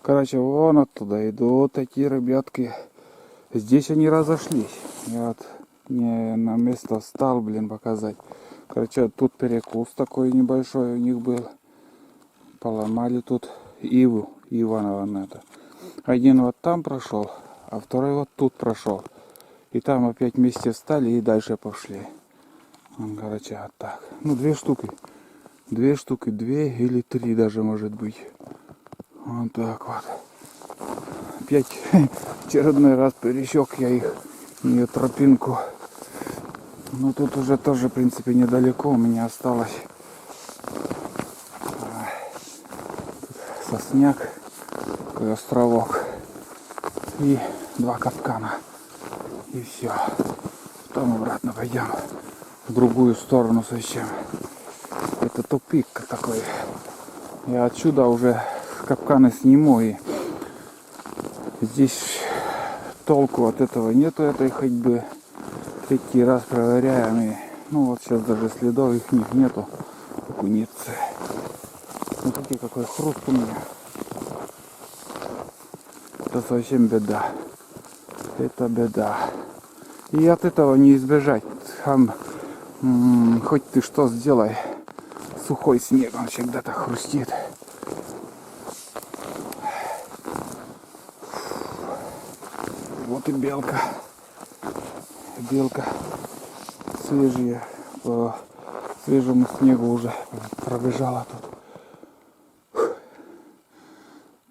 Короче, вон оттуда идут такие ребятки. Здесь они разошлись. Я вот не на место встал, блин, показать. Короче, тут перекус такой небольшой у них был. Поломали тут иву. Ива, наверное, это. Один вот там прошел, а второй вот тут прошел. И там опять вместе встали и дальше пошли. Короче, вот так. Ну, две штуки. Две штуки, две или три даже может быть. Вот так вот. Опять очередной раз пересек я ее тропинку. Ну тут уже тоже, в принципе, недалеко у меня осталось. Сосняк, такой островок. И 2 капкана. И все. Потом обратно пойдем в другую сторону совсем. Это тупик такой. Я отсюда уже капканы сниму, и здесь толку от этого нету, этой ходьбы. Третий раз проверяем, и ну вот сейчас даже следов их нету у куницы. Смотрите, какой хруст у меня. Это совсем беда. Это беда. И от этого не избежать. Там, хоть ты что сделай, сухой снег, он всегда так хрустит. Вот и белка. Белка свежая, по свежему снегу уже пробежала тут.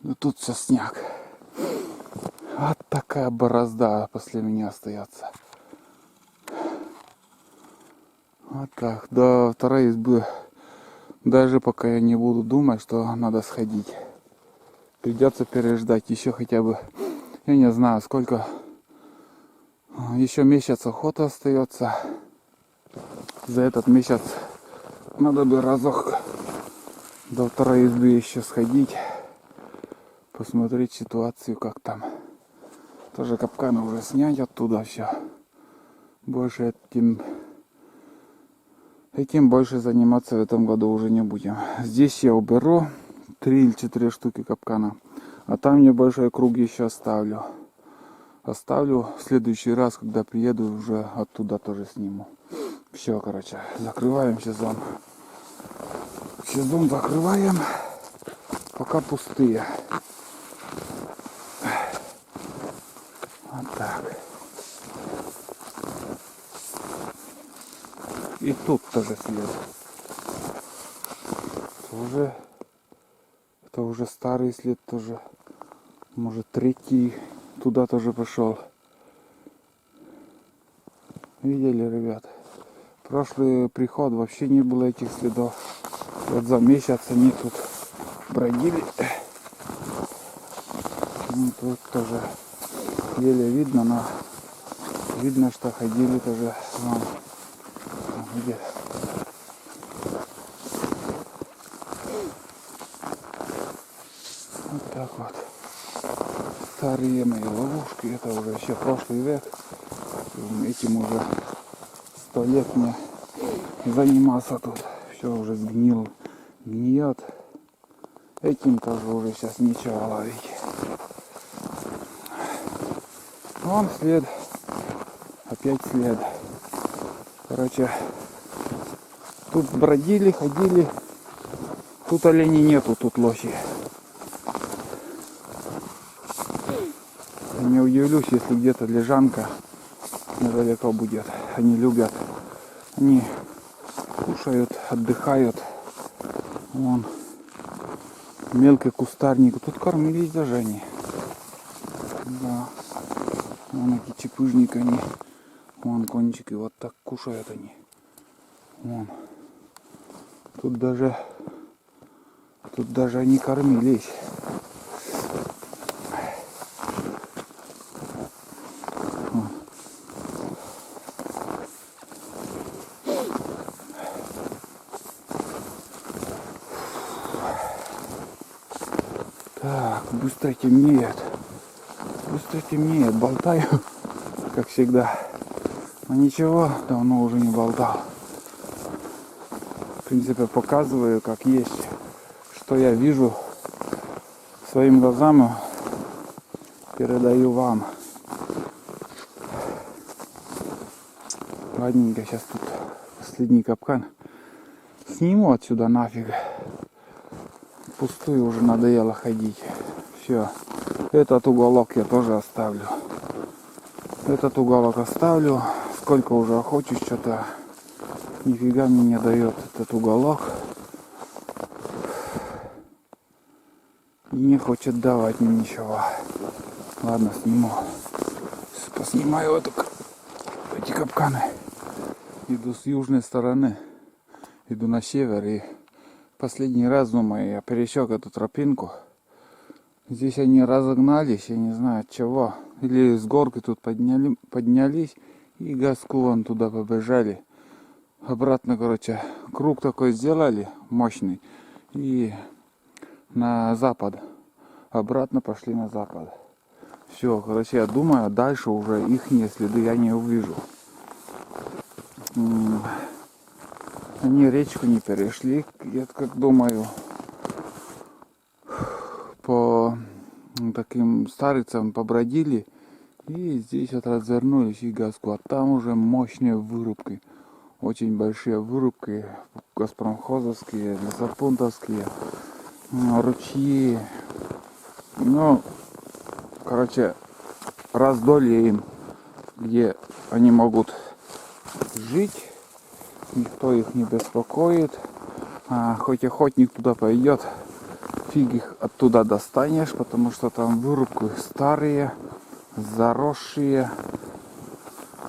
Но тут все снег. Вот такая борозда после меня остается. Вот так. До второй избы даже пока я не буду думать, что надо сходить. Придется переждать еще хотя бы, я не знаю сколько. Еще месяц охоты остается. За этот месяц надо бы разок до второй избы еще сходить. Посмотреть ситуацию, как там. Тоже капканы уже снять оттуда все. Больше этим больше заниматься в этом году уже не будем. Здесь я уберу 3 или 4 штуки капкана. А там небольшой круг еще оставлю. Оставлю в следующий раз, когда приеду, уже оттуда тоже сниму. Все, короче, закрываем сезон. Сезон закрываем. Пока пустые. Вот так. И тут тоже след. Это уже старый след тоже. Может, третий туда тоже пошел. Видели, ребят? Прошлый приход вообще не было этих следов. Вот за месяц они тут бродили. Ну, тут тоже еле видно, но видно, что ходили тоже. Вон, где? Вот так вот. Старые мои ловушки. Это уже еще прошлый век. Этим уже 100 лет мне занимался тут. Все уже сгнил, гниет. Этим тоже уже сейчас нечего ловить. Вон след. Опять след. Короче, тут бродили, ходили. Тут оленей нету, тут лоси. Я не удивлюсь, если где-то лежанка недалеко будет. Они любят. Они кушают, отдыхают. Вон мелкий кустарник. Тут кормились даже они. Да. Вон эти чепыжники они. Вон кончики. Вот так кушают они. Вон. Тут даже они кормились. Так, быстро темнеет. Быстро темнеет. Болтаю, как всегда. Но ничего, давно уже не болтал. В принципе, показываю, как есть. Что я вижу своим глазам передаю вам. Ладненько, сейчас тут последний капкан сниму отсюда нафиг. Пустую уже надоело ходить. Все. Этот уголок я тоже оставлю. Этот уголок оставлю. Сколько уже охочусь, что-то нифига мне не дает этот уголок. И не хочет давать мне ничего. Ладно, сниму. Поснимаю эти капканы. Иду с южной стороны. Иду на север. И последний раз, думаю, я пересек эту тропинку. Здесь они разогнались, я не знаю от чего. Или с горки тут поднялись и газку вон туда побежали. Обратно, короче, круг такой сделали, мощный. И на запад. Обратно пошли на запад. Все, короче, я думаю, дальше уже ихние следы я не увижу. Они речку не перешли, я как думаю. По таким старицам побродили. И здесь вот развернулись и газку. А там уже мощные вырубки. Очень большие вырубки. Газпромхозовские, лесопунктовские. Ручьи. Ну, короче, раздолье им, где они могут жить. Никто их не беспокоит. Хоть охотник туда пойдет, фиг их оттуда достанешь, потому что там вырубки старые, заросшие.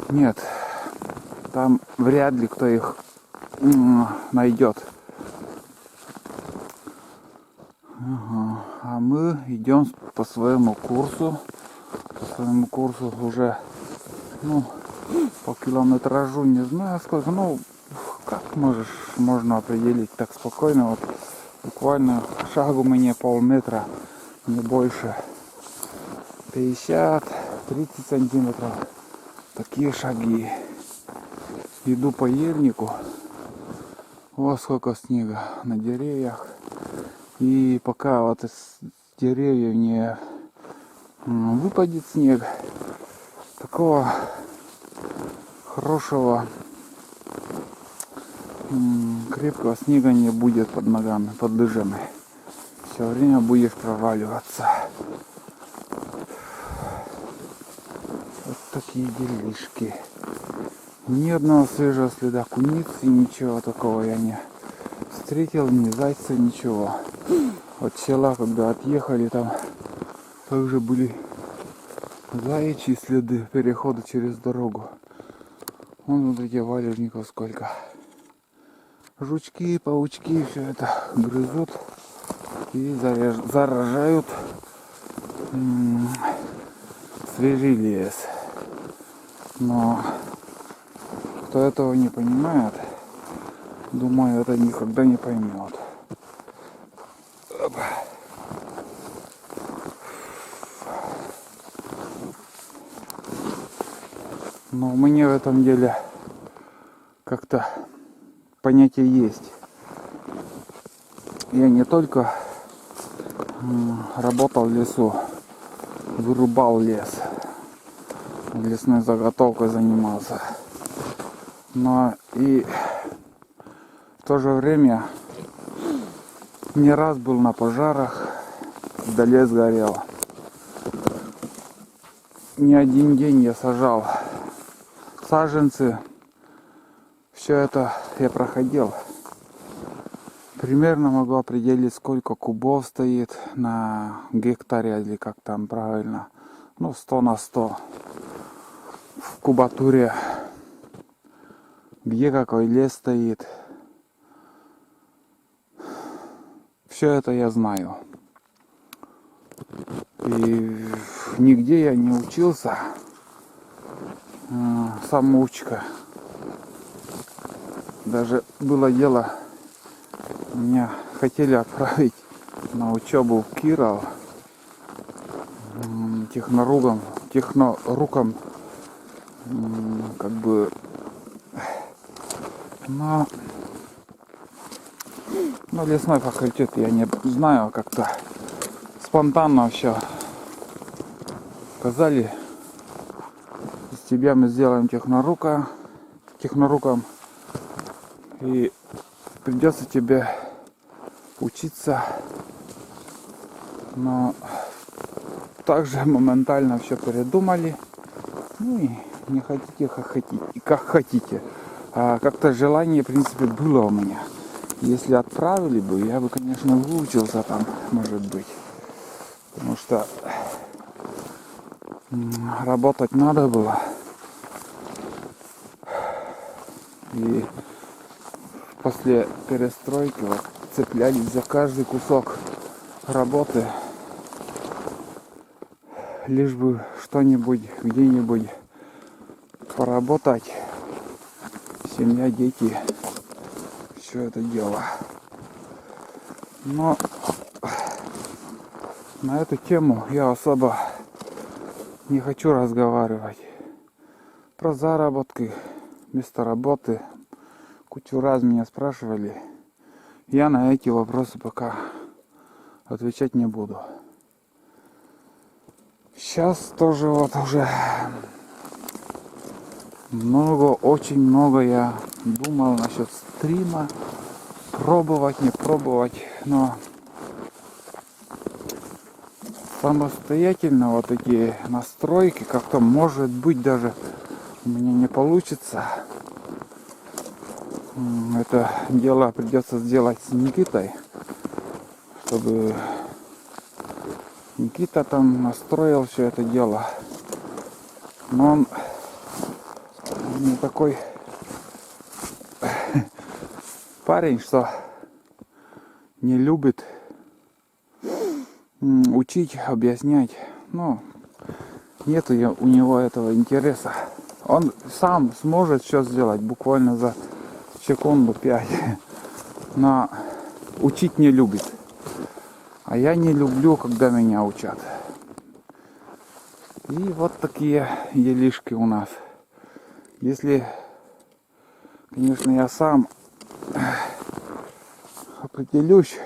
Нет, там вряд ли кто их найдет. Ага. А мы идем по своему курсу. По своему курсу уже, по километражу не знаю сколько, как можно определить так спокойно, вот буквально шагу мне полметра, не больше, 50-30 сантиметров, такие шаги. Иду по ельнику, вот сколько снега на деревьях, и пока вот из деревьев не выпадет снег, такого хорошего крепкого снега не будет под ногами, под лыжами. Все время будешь проваливаться. Вот такие делишки. Ни одного свежего следа куницы, ничего такого я не встретил, ни зайца, ничего. От села, когда отъехали, там также были заячьи следы перехода через дорогу. Вон вот эти валежников сколько. Жучки, паучки, все это грызут и заражают свежий лес. Но кто этого не понимает, думаю, это никогда не поймет. Но у меня в этом деле как-то понятие есть. Я не только работал в лесу, вырубал лес, лесной заготовкой занимался, но и в то же время не раз был на пожарах, когда лес горел. Не один день я сажал саженцы. Все это я проходил. Примерно могу определить, сколько кубов стоит на гектаре, или как там правильно. 100 на 100 в кубатуре. Где какой лес стоит. Все это я знаю. И нигде я не учился. Самоучка. Даже было дело, меня хотели отправить на учебу в Киров техноруком, но лесной факультет я не знаю, как-то спонтанно все. Сказали, из тебя мы сделаем техноруком. И придется тебе учиться. Но также моментально все передумали. Ну и не хотите, как хотите. А как-то желание, в принципе, было у меня. Если отправили бы, я бы, конечно, выучился там, может быть. Потому что работать надо было. И после перестройки вот цеплялись за каждый кусок работы. Лишь бы что-нибудь, где-нибудь поработать. Семья, дети, все это дело. Но на эту тему я особо не хочу разговаривать. Про заработки, место работы. Кучу раз меня спрашивали. Я на эти вопросы пока отвечать не буду. Сейчас тоже вот уже очень много я думал насчет стрима. Пробовать, не пробовать. Но самостоятельно вот эти настройки как-то, может быть, даже у меня не получится. Это дело придется сделать с Никитой, чтобы Никита там настроил все это дело. Но он не такой парень, что не любит учить, объяснять. Ну, нету у него этого интереса. Он сам сможет все сделать буквально за секунду 5. Но учить не любит. А я не люблю, когда меня учат. И вот такие делишки у нас. Если, конечно, я сам определюсь,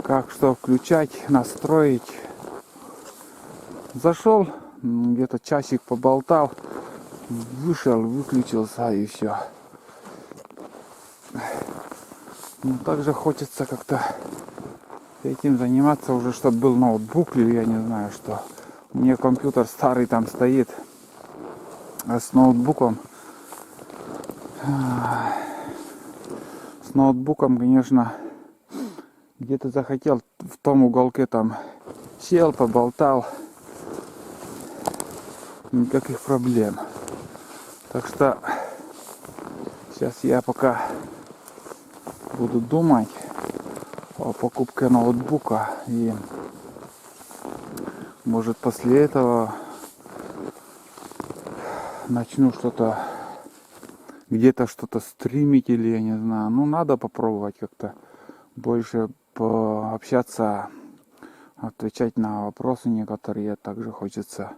как что включать, настроить. Зашел, где-то часик поболтал, вышел, выключился и все. Но также хочется как-то этим заниматься уже, чтобы был ноутбук или я не знаю что. У меня компьютер старый там стоит. А с ноутбуком, конечно, где-то захотел в том уголке там сел, поболтал. Никаких проблем. Так что сейчас я пока буду думать о покупке ноутбука и может после этого начну что-то где-то что-то стримить или я не знаю. Ну надо попробовать как-то больше пообщаться, отвечать на вопросы некоторые также хочется.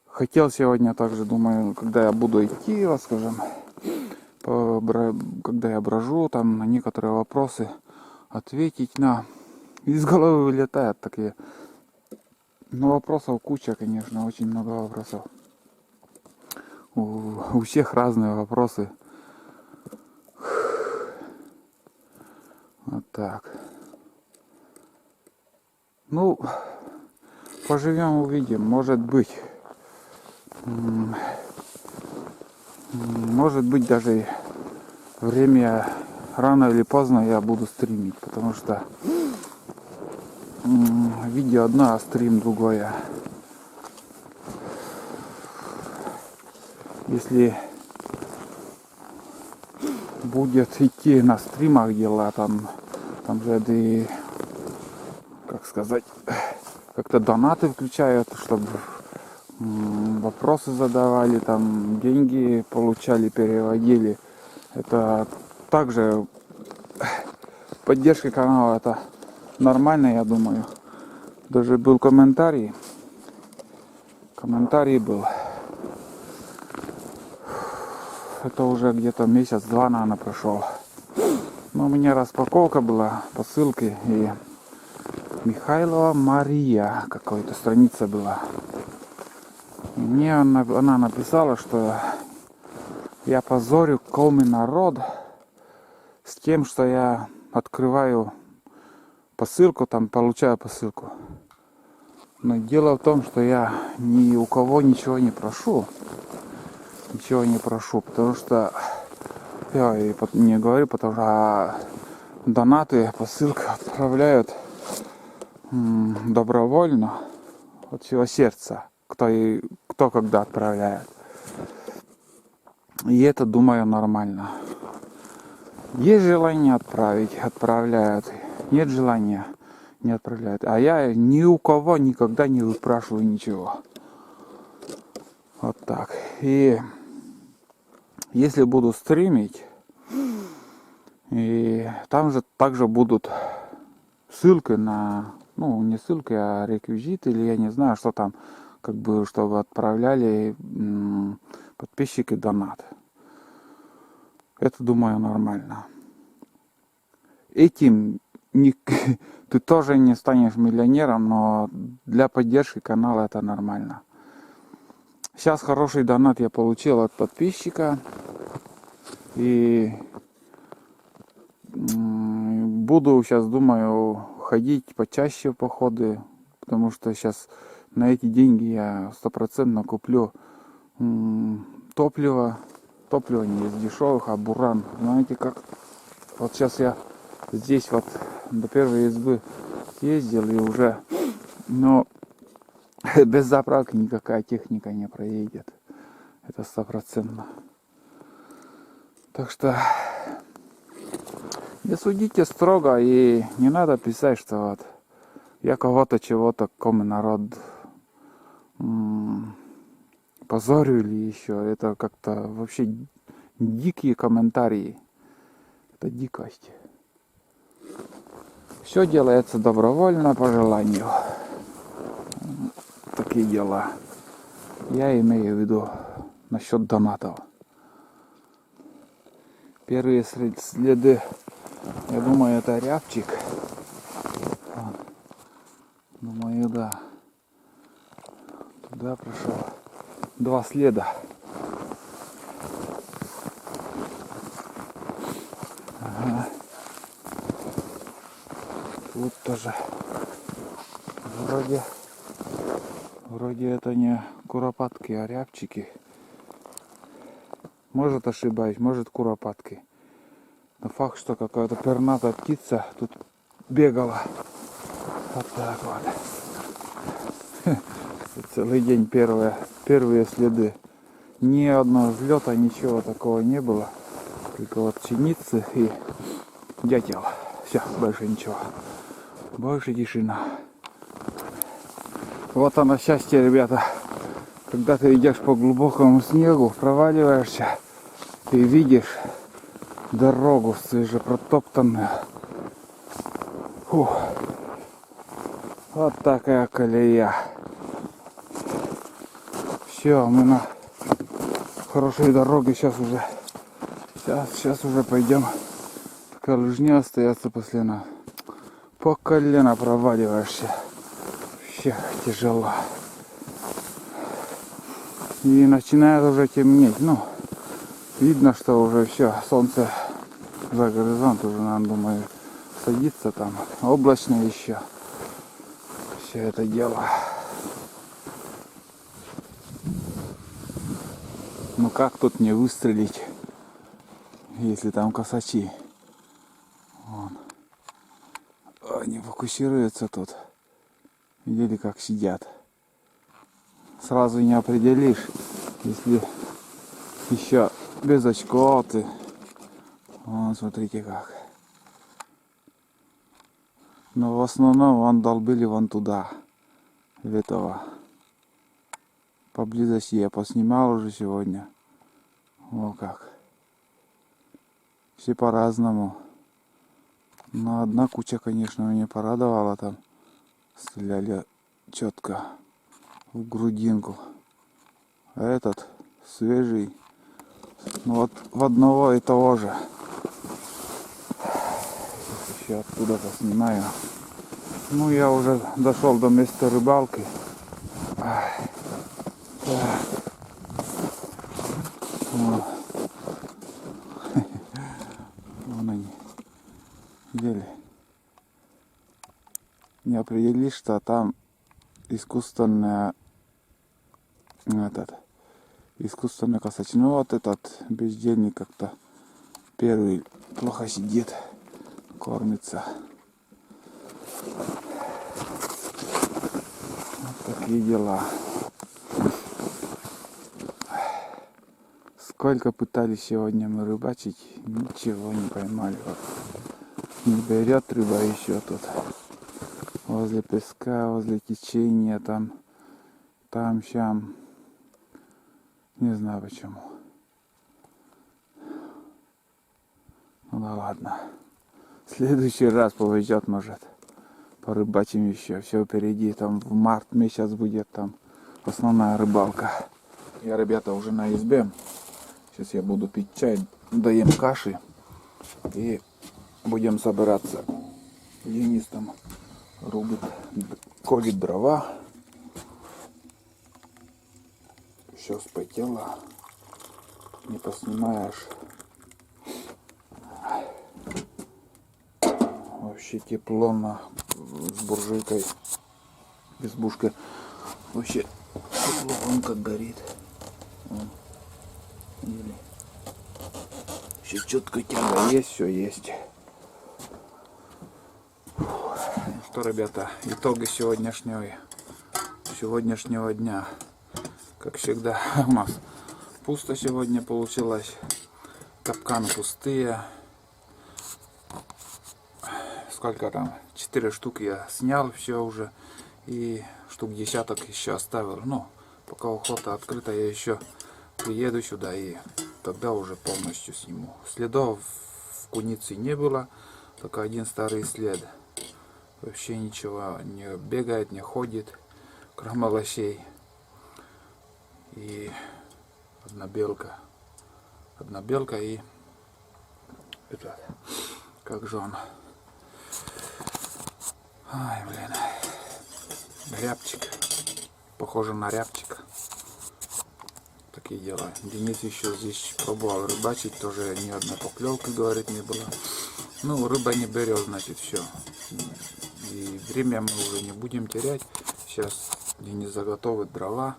Хотел сегодня также, думаю, когда я буду идти, вот, скажем, когда я брожу, там на некоторые вопросы ответить на... Из головы вылетают такие. Но вопросов куча, конечно, очень много вопросов. У всех разные вопросы. Вот так. Ну, поживем, увидим. Может быть даже время рано или поздно я буду стримить, потому что видео одно, а стрим другое. Если будет идти на стримах дела, там же и, как сказать, как-то донаты включают, чтобы вопросы задавали, там деньги получали, переводили. Это также поддержка канала, это нормально, я думаю. Даже был комментарий был. Это уже где-то месяц-два, наверное, прошел. Но у меня распаковка была, посылки, и Михайлова Мария, какой-то страница была. И мне она написала, что я позорю коми народ с тем, что я открываю посылку, там получаю посылку. Но дело в том, что я ни у кого ничего не прошу. Потому что я и не говорю, потому что донаты, посылку отправляют добровольно от всего сердца, кто когда отправляет. И это, думаю, нормально. Есть желание отправить, отправляют. Нет желания, не отправляют. А я ни у кого никогда не выпрашиваю ничего. Вот так. И если буду стримить, и там же также будут ссылки на, ну не ссылки, а реквизиты, или я не знаю, что там, как бы, чтобы отправляли подписчики донат. Это, думаю, нормально. Этим ты тоже не станешь миллионером, но для поддержки канала это нормально. Сейчас хороший донат я получил от подписчика. И буду сейчас, думаю, ходить почаще в походы. Потому что сейчас на эти деньги я 100% куплю топливо. Топливо не из дешевых, а буран. Знаете как? Вот сейчас я здесь вот до первой избы ездил и уже, но без заправки никакая техника не проедет. Это 100%. Так что не судите строго и не надо писать, что вот я кого-то чего-то, коми народ позорю или еще. Это как-то вообще дикие комментарии. Это дикость. Все делается добровольно, по желанию. Такие дела. Я имею в виду насчет донатов. Первые следы, я думаю, это рябчик. Думаю, да. Туда прошел. 2 следа. Ага. Тут тоже. Вроде это не куропатки, а рябчики. Может, ошибаюсь, может, куропатки. Но факт, что какая-то пернатая птица тут бегала. Вот так вот. Целый день первые следы. Ни одного взлета, ничего такого не было. Только вот синицы и дятел. Все, больше ничего. Больше тишина. Вот оно счастье, ребята. Когда ты идешь по глубокому снегу, проваливаешься и видишь дорогу свежепротоптанную. Фух. Вот такая колея. Все, мы на хорошей дороге сейчас уже. Сейчас уже пойдем. Пока лыжни остается после нас. По колено проваливаешься. Вообще тяжело. И начинает уже темнеть. Ну, видно, что уже все, солнце за горизонт уже, наверное, думаю, садится там. Облачно еще. Все это дело. Ну как тут не выстрелить, если там косачи? Вон. Они фокусируются тут. Видели, как сидят. Сразу не определишь, если еще без очков ты. Вон, смотрите как. Но в основном вон долбили вон туда. В этого. Поблизости я поснимал уже сегодня. Вот как. Все по-разному. Но одна куча, конечно, меня порадовала там. Стреляли четко в грудинку. А этот свежий. Ну вот в одного и того же. Сейчас еще оттуда поснимаю. Ну, я уже дошел до места рыбалки. Так. Вон они. Еле. Не определили, что там искусственный косач. Ну вот этот бездельник как-то первый плохо сидит, кормится. Вот такие дела. Сколько пытались сегодня мы рыбачить, ничего не поймали. Вот. Не берет рыба еще тут. Возле песка, возле течения, там, сям. Не знаю почему. Ну да ладно. В следующий раз повезет, может. Порыбачим еще. Все впереди. Там в март месяц будет там основная рыбалка. Я, ребята, уже на избе. Сейчас я буду пить чай, доем каши. И будем собираться. Денис там рубит, колет дрова. Все спотело. Не поснимаешь. Вообще тепло с буржуйкой. Избушка. Вообще тепло, он как горит. Еще четко тяга есть, все есть. Что, ребята, итоги сегодняшнего дня. Как всегда, у нас пусто сегодня получилось. Капканы пустые. Сколько там? 4 штуки я снял все уже. И штук десяток еще оставил. Ну, пока охота открыта, я еще приеду сюда и тогда уже полностью сниму. Следов в кунице не было. Только один старый след. Вообще ничего не бегает, не ходит. Кроме лосей. И одна белка и этот, как же он, ай, блин, рябчик, похоже на рябчик. Такие дела. Денис еще здесь пробовал рыбачить, тоже ни одной поклевки, говорит, не было. Ну, рыба не берет, значит, все. И время мы уже не будем терять. Сейчас Денис заготовит дрова.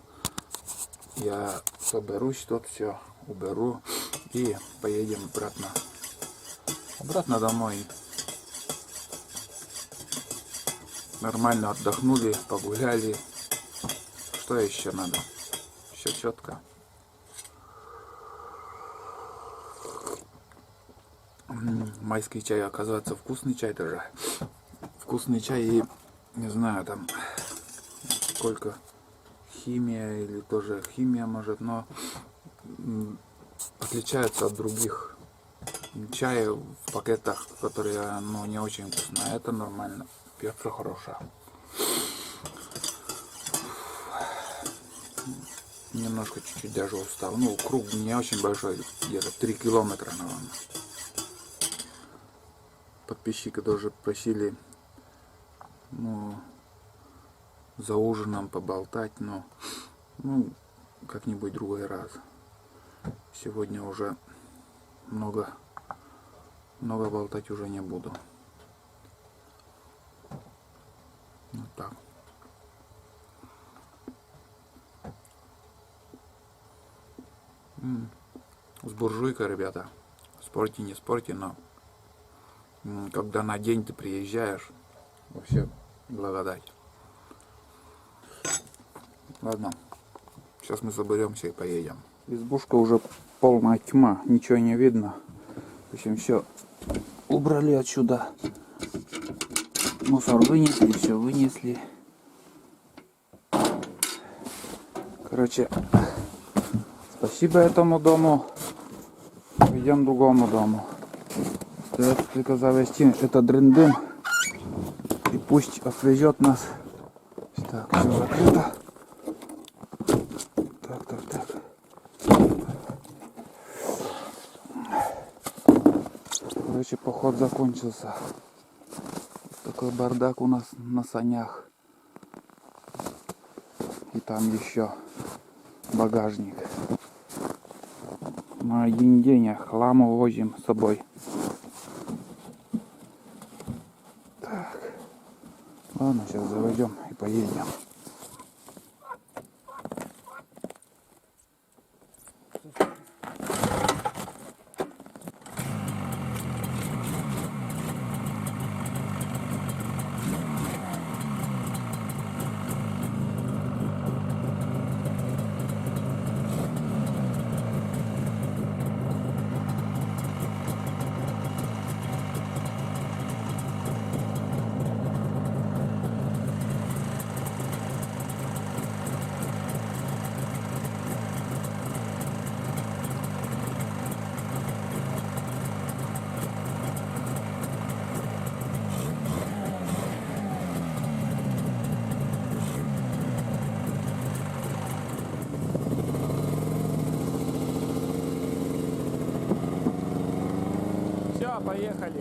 Я соберусь тут, все уберу и поедем обратно домой. Нормально отдохнули, погуляли. Что еще надо? Все четко. Майский чай, оказывается, вкусный чай тоже. Вкусный чай и не знаю там сколько. Химия или тоже химия может, но отличается от других чаев в пакетах, которые ну, не очень вкусные. Это нормально, пьется хорошо. Немножко чуть-чуть даже устал. Ну, круг не очень большой, где-то 3 километра, наверное. Подписчики тоже просили, ну, за ужином поболтать, но ну, как-нибудь другой раз. Сегодня уже много болтать уже не буду. Вот так. С буржуйкой, ребята. Спорьте, не спорьте, но когда на день ты приезжаешь, вообще благодать. Ладно, сейчас мы соберемся и поедем. Избушка уже полная тьма, ничего не видно. В общем, все убрали отсюда. Мусор вынесли, все вынесли. Короче, спасибо этому дому. Идем к другому дому. Остается только завести этот дрын-дын. И пусть отвезет нас. Так, все закрыто. Так. Короче, поход закончился. Такой бардак у нас на санях. И там еще багажник. На один день хламу возим с собой. Так. Ладно, сейчас заведем и поедем. Все, поехали.